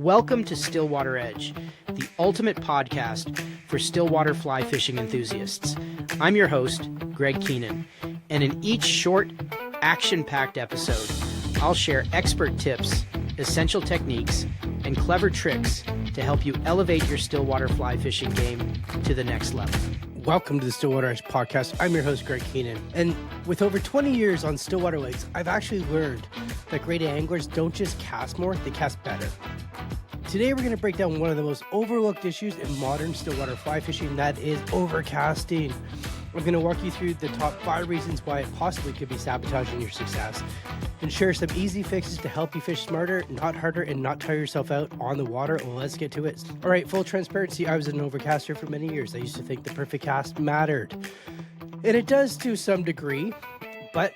Welcome to Stillwater Edge, the ultimate podcast for stillwater fly fishing enthusiasts. I'm your host, Greg Keenan, and in each short, action-packed episode, I'll share expert tips, essential techniques, and clever tricks to help you elevate your stillwater fly fishing game to the next level. Welcome to the Stillwater Edge Podcast. I'm your host, Greg Keenan. And with over 20 years on stillwater lakes, I've actually learned that great anglers don't just cast more, they cast better. Today, we're going to break down one of the most overlooked issues in modern stillwater fly fishing, that is overcasting. I'm going to walk you through the top 5 reasons why it possibly could be sabotaging your success, and share some easy fixes to help you fish smarter, not harder, and not tire yourself out on the water. Let's get to it. All right, full transparency, I was an overcaster for many years. I used to think the perfect cast mattered, and it does to some degree, but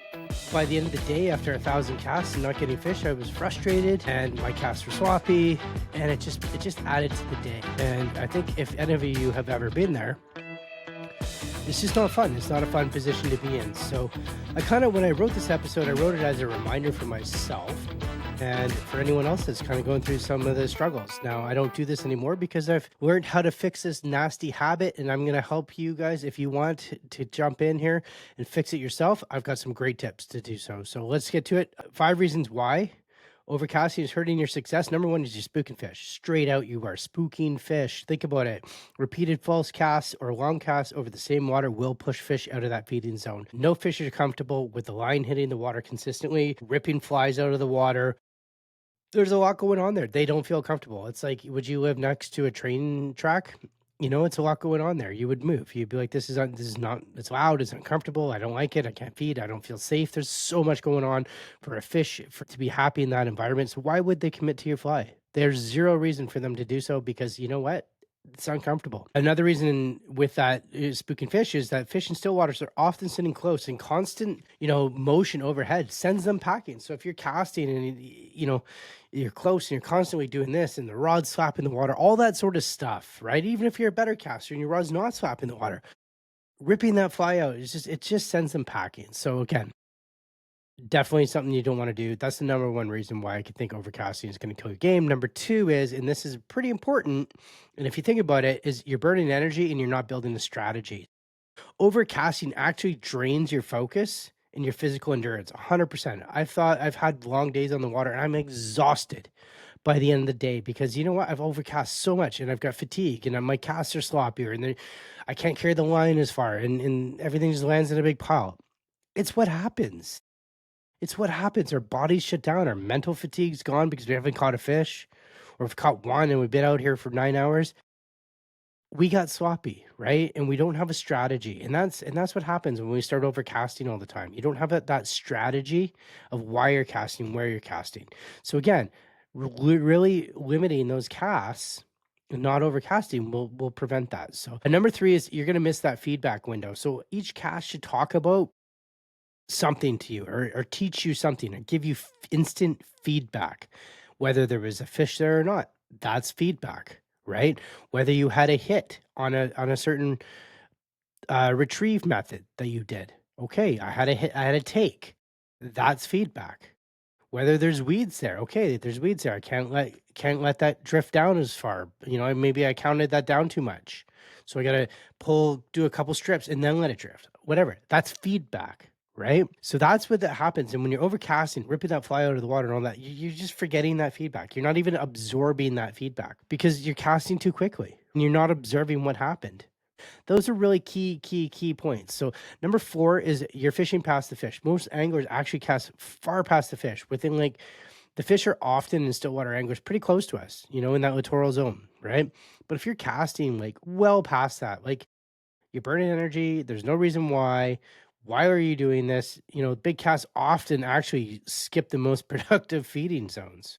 by the end of the day, after 1,000 casts and not getting fish, I was frustrated and my casts were sloppy, and it just added to the day. And I think if any of you have ever been there, it's just not fun. It's not a fun position to be in. So when I wrote this episode, I wrote it as a reminder for myself and for anyone else that's kind of going through some of the struggles. Now, I don't do this anymore because I've learned how to fix this nasty habit, and I'm going to help you guys. If you want to jump in here and fix it yourself, I've got some great tips to do so. So let's get to it. 5 reasons why overcasting is hurting your success. Number 1 is you're spooking fish. Straight out, you are spooking fish. Think about it. Repeated false casts or long casts over the same water will push fish out of that feeding zone. No fish are comfortable with the line hitting the water consistently, ripping flies out of the water. There's a lot going on there. They don't feel comfortable. It's like, would you live next to a train track? You know, it's a lot going on there. You would move. You'd be like, this is not, it's loud, it's uncomfortable, I don't like it, I can't feed, I don't feel safe. There's so much going on for a fish to be happy in that environment. So why would they commit to your fly? There's zero reason for them to do so, because you know what? It's uncomfortable. Another reason with that is spooking fish is that fish in still waters are often sitting close, and constant, motion overhead sends them packing. So if you're casting and, you're close and you're constantly doing this and the rod's slapping the water, all that sort of stuff, right? Even if you're a better caster and your rod's not slapping the water, ripping that fly out, it just sends them packing. So again, definitely something you don't want to do. That's the number 1 reason why I could think overcasting is going to kill your game. Number 2 is, and this is pretty important, and if you think about it, is you're burning energy and you're not building a strategy. Overcasting actually drains your focus and your physical endurance 100%. I've had long days on the water and I'm exhausted by the end of the day, because you know what? I've overcast so much and I've got fatigue and my casts are sloppier and I can't carry the line as far, and everything just lands in a big pile. It's what happens. It's what happens. Our bodies shut down. Our mental fatigue's gone because we haven't caught a fish, or we've caught one and we've been out here for 9 hours. We got sloppy, right? And we don't have a strategy. And that's what happens when we start overcasting all the time. You don't have that strategy of why you're casting, where you're casting. So again, really limiting those casts and not overcasting will prevent that. So number 3 is you're going to miss that feedback window. So each cast should talk about something to you, or teach you something, or give you instant feedback, whether there was a fish there or not. That's feedback, right? Whether you had a hit on a certain retrieve method that you did. Okay, I had a hit, I had a take. That's feedback. Whether there's weeds there. Okay, there's weeds there. I can't let that drift down as far. Maybe I counted that down too much, so I gotta do a couple strips and then let it drift. Whatever. That's feedback. Right? So that's what that happens. And when you're overcasting, ripping that fly out of the water and all that, you're just forgetting that feedback. You're not even absorbing that feedback because you're casting too quickly and you're not observing what happened. Those are really key points. So number 4 is you're fishing past the fish. Most anglers actually cast far past the fish. The fish are often in stillwater anglers pretty close to us, in that littoral zone, right? But if you're casting like well past that, like you're burning energy, there's no reason why. Why are you doing this? Big casts often actually skip the most productive feeding zones.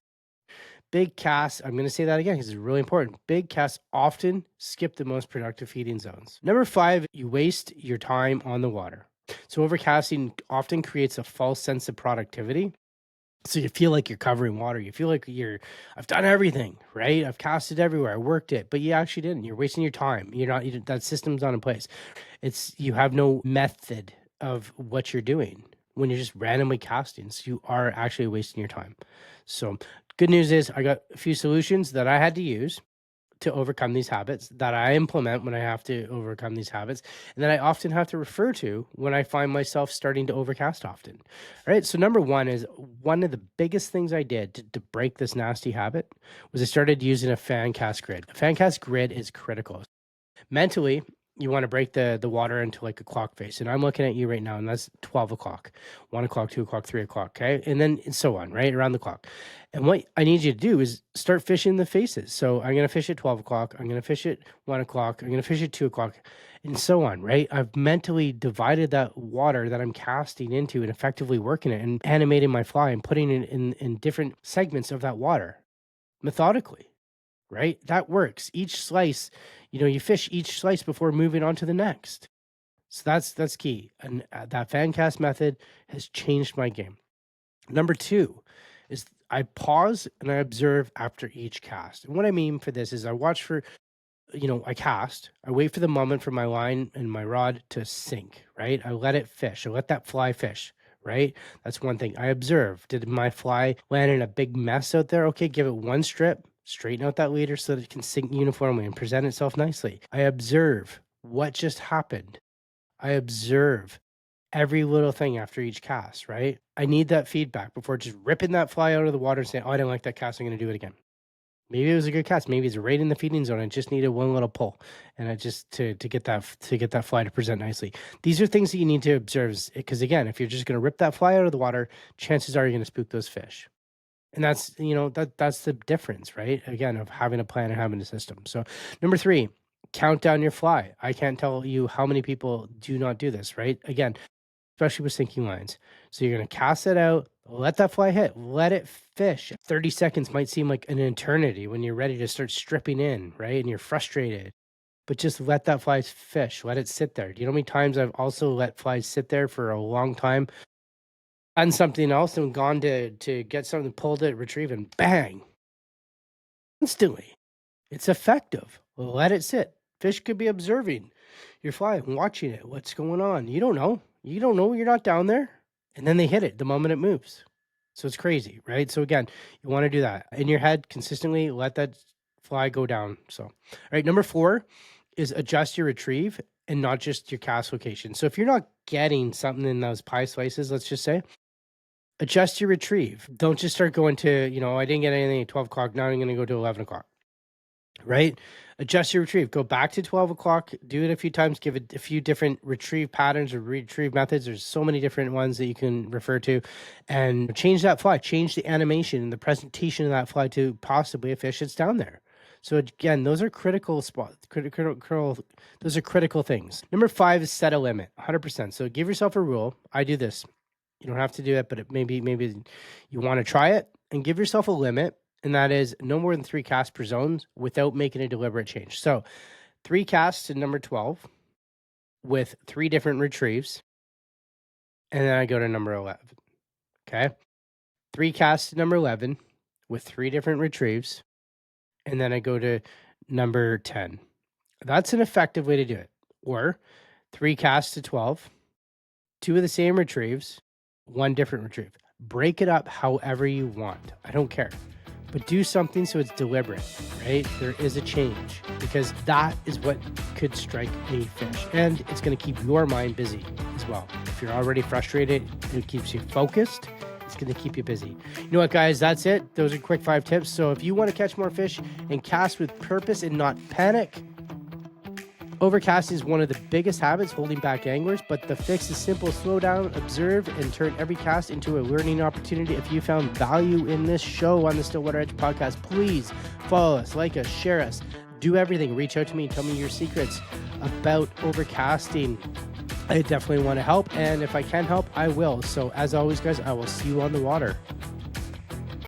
Big casts, I'm going to say that again because it's really important. Big casts often skip the most productive feeding zones. Number 5, you waste your time on the water. So overcasting often creates a false sense of productivity. So you feel like you're covering water. You feel like I've done everything, right? I've casted everywhere. I worked it, but you actually didn't. You're wasting your time. That system's not in place. You have no method of what you're doing when you're just randomly casting. So you are actually wasting your time. So Good news is I got a few solutions that I had to use to overcome these habits that I implement when I have to overcome these habits, and that I often have to refer to when I find myself starting to overcast often. All right. So number one is one of the biggest things I did to break this nasty habit was I started using a fan cast grid. A fan cast grid is critical. Mentally, you want to break the water into like a clock face. And I'm looking at you right now, and that's 12 o'clock, 1 o'clock, 2 o'clock, 3 o'clock. Okay. And then so on, right? Around the clock. And what I need you to do is start fishing the faces. So I'm going to fish at 12 o'clock. I'm going to fish at 1 o'clock. I'm going to fish at 2 o'clock, and so on, right? I've mentally divided that water that I'm casting into and effectively working it and animating my fly and putting it in different segments of that water methodically, right? That works. Each slice, you fish each slice before moving on to the next. So that's key. And that fan cast method has changed my game. Number two is I pause and I observe after each cast. And what I mean for this is I watch for, I cast, I wait for the moment for my line and my rod to sink, right? I let it fish. I let that fly fish, right? That's one thing. I observe. Did my fly land in a big mess out there? Okay, give it one strip. Straighten out that leader so that it can sink uniformly and present itself nicely. I observe what just happened. I observe every little thing after each cast, right? I need that feedback before just ripping that fly out of the water and saying, oh, I didn't like that cast, I'm going to do it again. Maybe it was a good cast. Maybe it's right in the feeding zone. I just needed one little pull, and I just to get that fly to present nicely. These are things that you need to observe, because again, if you're just going to rip that fly out of the water, chances are you're going to spook those fish. And that's, that's the difference, right? Again, of having a plan and having a system. So number three, count down your fly. I can't tell you how many people do not do this, right? Again, especially with sinking lines. So you're going to cast it out, let that fly hit, let it fish. 30 seconds might seem like an eternity when you're ready to start stripping in, right? And you're frustrated, but just let that fly fish. Let it sit there. Do you know how many times I've also let flies sit there for a long time, done something else and gone to get something, pulled it, retrieve, and bang. Instantly. It's effective. Let it sit. Fish could be observing your fly and watching it. What's going on? You don't know. You're not down there. And then they hit it the moment it moves. So it's crazy, right? So again, you want to do that. In your head, consistently let that fly go down. So, all right, number four is adjust your retrieve and not just your cast location. So if you're not getting something in those pie slices, let's just say, adjust your retrieve. Don't just start going to, I didn't get anything at 12 o'clock. Now I'm going to go to 11 o'clock, right? Adjust your retrieve. Go back to 12 o'clock. Do it a few times. Give it a few different retrieve patterns or retrieve methods. There's so many different ones that you can refer to, and change that fly. Change the animation and the presentation of that fly to possibly a fish that's down there. So again, those are critical spots. Those are critical things. Number five is set a limit, 100%. So give yourself a rule. I do this. You don't have to do it, but maybe you want to try it, and give yourself a limit, and that is no more than 3 casts per zone without making a deliberate change. So 3 casts to number 12 with 3 different retrieves, and then I go to number 11. Okay? 3 casts to number 11 with 3 different retrieves, and then I go to number 10. That's an effective way to do it. Or 3 casts to 12, 2 of the same retrieves, 1 different retrieve. Break it up however you want. I don't care. But do something so it's deliberate, right? There is a change, because that is what could strike a fish. And it's going to keep your mind busy as well. If you're already frustrated, it keeps you focused. It's going to keep you busy. You know what, guys? That's it. Those are quick 5 tips. So if you want to catch more fish and cast with purpose and not panic, overcasting is one of the biggest habits holding back anglers, but the fix is simple. Slow down, observe, and turn every cast into a learning opportunity. If you found value in this show on the Stillwater Edge Podcast, please follow us, like us, share us, do everything. Reach out to me and tell me your secrets about overcasting. I definitely want to help, and if I can help, I will. So as always, guys, I will see you on the water.